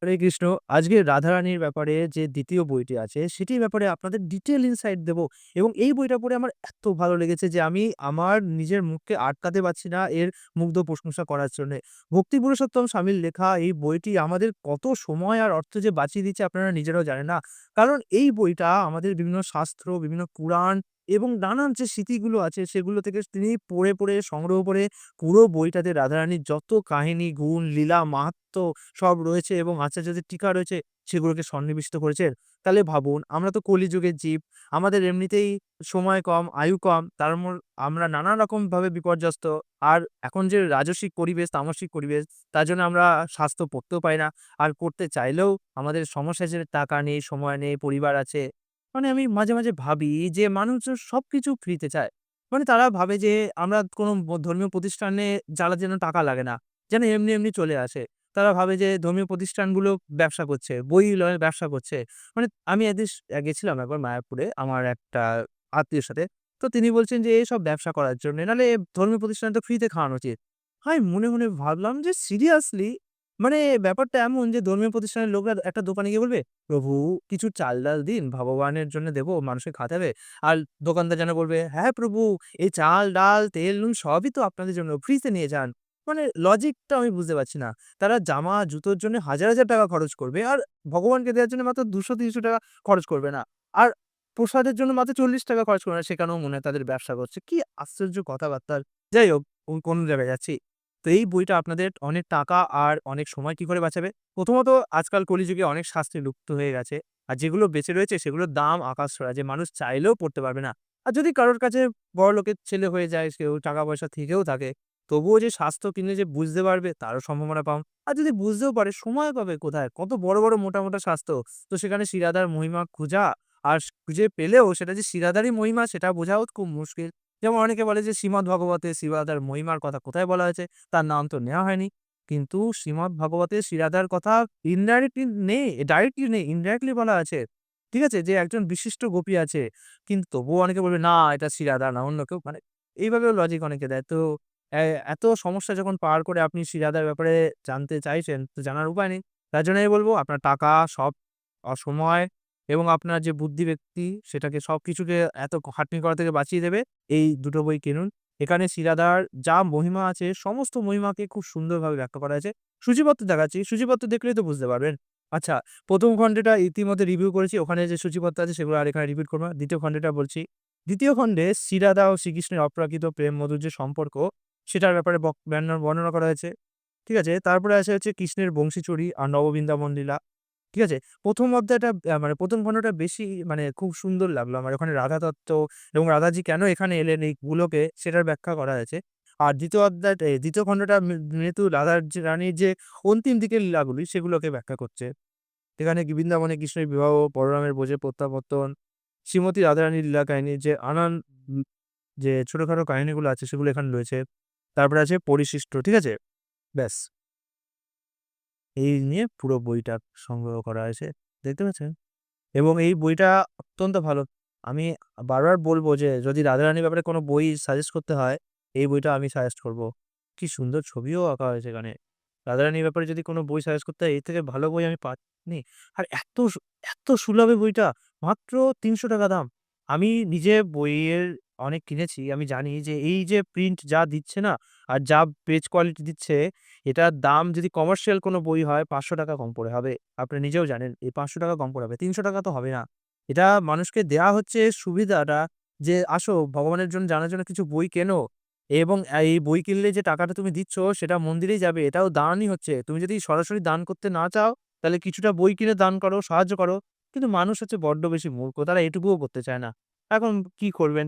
হরে কৃষ্ণ। আজকে রাধারানীর ব্যাপারে যে ২য় বইটি আছে, সেটির ব্যাপারে আপনাদের ডিটেইল ইনসাইট দেব এবং এই বইটা পড়ে আমার এত ভালো লেগেছে যে আমি আমার নিজের মুখকে আটকাতে পারছি না এর মুগ্ধ প্রশংসা করার জন্যে। ভক্তি পুরুষোত্তম স্বামীর লেখা এই বইটি আমাদের কত সময় আর অর্থ যে বাঁচিয়ে দিচ্ছে আপনারা নিজেরাও জানেন না। কারণ এই বইটা আমাদের বিভিন্ন শাস্ত্র, বিভিন্ন পুরাণ এবং নানান যে স্মৃতিগুলো আছে সেগুলো থেকে তিনি পড়ে সংগ্রহ করে পুরো বইটাতে রাধারানীর যত কাহিনী, গুণ, লীলা, মাহাত্ম্য সব রয়েছে এবং আচার্যদের টিকা রয়েছে, সেগুলোকে সন্নিবিষ্ট করেছেন। তাহলে ভাবুন, আমরা তো কলিযুগের জীব। আমাদের এমনিতেই সময় কম, আয়ু কম। আমরা নানা রকমভাবে বিপর্যস্ত। আর এখন যে রাজসিক পরিবেশ, তামসিক পরিবেশ, তার জন্য আমরা স্বাস্থ্য পড়তেও পারি না। আর পড়তে চাইলেও আমাদের সমস্যা যে টাকা নেই, সময় নেই, পরিবার আছে। মানে আমি মাঝে মাঝে ভাবি যে মানুষজন সবকিছু ফ্রিতে চায়। মানে তারা ভাবে যে আমরা কোনো ধর্মীয় প্রতিষ্ঠানে যাওয়ার জন্য টাকা লাগে না। যেন এমনি চলে আসে। তারা ভাবে যে ধর্মীয় প্রতিষ্ঠানগুলো ব্যবসা করছে, বই লয়ে ব্যবসা করছে। মানে আমি গেছিলাম একবার মায়াপুরে আমার একটা আত্মীয়ের সাথে। তো তিনি বলছেন যে, "এসব ব্যবসা করার জন্যে, নাহলে ধর্মীয় প্রতিষ্ঠানে তো ফ্রিতে খাওয়ানো উচিত।" আমি মনে ভাবলাম যে সিরিয়াসলি? মানে ব্যাপারটা এমন যে ধর্মীয় প্রতিষ্ঠানের লোকরা একটা দোকানে গিয়ে বলবে, "প্রভু কিছু চাল-ডাল দিন, ভগবানের জন্য দেবো, মানুষকে খাওয়াতে হবে।" আর দোকানদার যেন বলবে, "হ্যাঁ প্রভু, এই চাল, ডাল, তেল, নুন সবই তো আপনাদের জন্য, ফ্রিতে নিয়ে যান।" মানে লজিকটা আমি বুঝতে পারছি না। তারা জামা, জুতোর জন্য হাজার টাকা খরচ করবে। আর ভগবানকে দেওয়ার জন্য মাত্র ৳২০০-৩০০ খরচ করবে না। আর প্রসাদের জন্য মাত্র ৳৪০ খরচ করবে না। সেখানেও মনে হয় তাদের ব্যবসা করছে। কি আশ্চর্য কথাবার্তা! যাই হোক, কোন জায়গায় যাচ্ছি? তো এই বইটা আপনাদের অনেক টাকা আর অনেক সময় কি করে বাঁচাবে? প্রথমত আজকাল কলিযুগে অনেক শাস্ত্রে লুপ্ত হয়ে গেছে। আর যেগুলো বেঁচে রয়েছে সেগুলোর দাম আকাশছোঁয়া যে মানুষ চাইলেও পড়তে পারবে না। আর যদি কারোর কাছে বড়লোকের ছেলে হয়ে যায়, কেউ টাকা-পয়সা থেকেও থাকে, তবুও যে স্বাস্থ্য কিনলে যে বুঝতে পারবে তারও সম্ভাবনা কম। আর যদি বুঝতেও পারে সময় পাবে কোথায়? কত বড় মোটা স্বাস্থ্য। তো সেখানে শিরাদার মহিমা খোঁজা আর খুঁজে পেলেও সেটা যে শিরাদারই মহিমা সেটা বোঝাও খুব মুশকিল। যেমন অনেকে বলে যে শ্রীমদ্ ভাগবতে শিরাদার মহিমার কথা কোথায় বলা হয়েছে? তার নাম তো নেওয়া হয়নি। কিন্তু শ্রীমদ্ ভাগবতে শিরাদার কথা ইনডাইরেক্টলি নেই, ডাইরেক্টলি নেই, ইনডাইরেক্টলি বলা আছে। ঠিক আছে? যে একজন বিশিষ্ট গোপী আছে। কিন্তু তবুও অনেকে বলবে, "না, এটা শিরাদা না অন্য কেউ।" মানে এইভাবেও লজিক অনেকে দেয়। তো অ্যা এত সমস্যা যখন পার করে আপনি শিরাদার ব্যাপারে জানতে চাইছেন, তো জানার উপায় নেই। তার জন্য আমি বলব আপনার টাকা, সব সময় এবং আপনার যে বুদ্ধিবৃত্তি সেটাকে সবকিছুকে এত খাটনি করা থেকে বাঁচিয়ে দেবে। এই দুটো বই কিনুন। এখানে শিরাদার যা মহিমা আছে সমস্ত মহিমাকে খুব সুন্দরভাবে ব্যাখ্যা করা হয়েছে। সূচিপত্র দেখাচ্ছি, সূচিপত্র দেখলেই তো বুঝতে পারবেন। আচ্ছা, ১ম খণ্ডটা ইতিমধ্যে রিভিউ করেছি। ওখানে যে সূচিপত্র আছে সেগুলো আর এখানে রিপিট করব না। ২য় খণ্ডটা বলছি। ২য় খণ্ডে শিরাদা ও শ্রীকৃষ্ণের অপ্রাকৃত প্রেম মধুর যে সম্পর্ক সেটার ব্যাপারে বর্ণনা করা হয়েছে। ঠিক আছে? তারপরে হচ্ছে কৃষ্ণের বংশীচুরি আর নববৃন্দাবন লীলা। ঠিক আছে? ১ম অধ্যায়টা মানে ১ম খণ্ডটা বেশি মানে খুব সুন্দর লাগলো আমার। ওখানে রাধা তত্ত্ব এবং রাধাজি কেন এখানে এলেন এই গোলকে সেটার ব্যাখ্যা করা হয়েছে। আর ২য় খণ্ডটা যেহেতু রানীর যে অন্তিম দিকের লীলাগুলি সেগুলোকে ব্যাখ্যা করছে। এখানে বৃন্দাবনে কৃষ্ণের বিবাহ, বলরামের ব্রজে প্রত্যাবর্তন, শ্রীমতী রাধারানীর লীলা কাহিনী যে উম যে ছোটখাটো কাহিনীগুলো আছে সেগুলো এখানে রয়েছে। তারপরে আছে পরিশিষ্ট। ঠিক আছে? ব্যাস। এই নিয়ে পুরো বইটা সংগ্রহ করা হয়েছে। দেখতে পাচ্ছেন? এবং এই বইটা অত্যন্ত ভালো। আমি বারবার বলব যে যদি রাধারানীর ব্যাপারে কোনো বই সাজেস্ট করতে হয়, এই বইটা আমি সাজেস্ট করব। কি সুন্দর ছবিও আঁকা হয়েছে এখানে। রাধারানীর ব্যাপারে যদি কোনো বই সাজেস্ট করতে হয়, এর থেকে ভালো বই আমি পাইনি। আর এত সুলভে বইটা মাত্র ৳৩০০ দাম। আমি নিজে বইয়ের অনেক কিনেছি। আমি জানি যে এই যে প্রিন্ট যা দিচ্ছে না, আর যা পেজ কোয়ালিটি দিচ্ছে, এটার দাম যদি কমার্শিয়াল কোনো বই হয় ৳৫০০ কম পড়ে হবে। আপনি নিজেও জানেন এই ৳৫০০ কম পড়ে হবে। ৳৩০০ তো হবে না। এটা মানুষকে দেয়া হচ্ছে সুবিধাটা যে, "আসো ভগবানের জন্য জানার জন্য কিছু বই কেনো এবং এই বই কিনলে যে টাকাটা তুমি দিচ্ছ সেটা মন্দিরেই যাবে। এটাও দানই হচ্ছে। তুমি যদি সরাসরি দান করতে না চাও, তাহলে কিছুটা বই কিনে দান করো, সাহায্য করো।" কিন্তু মানুষ হচ্ছে বড্ড বেশি মূর্খ। তারা এটুকুও করতে চায় না। এখন কি করবেন?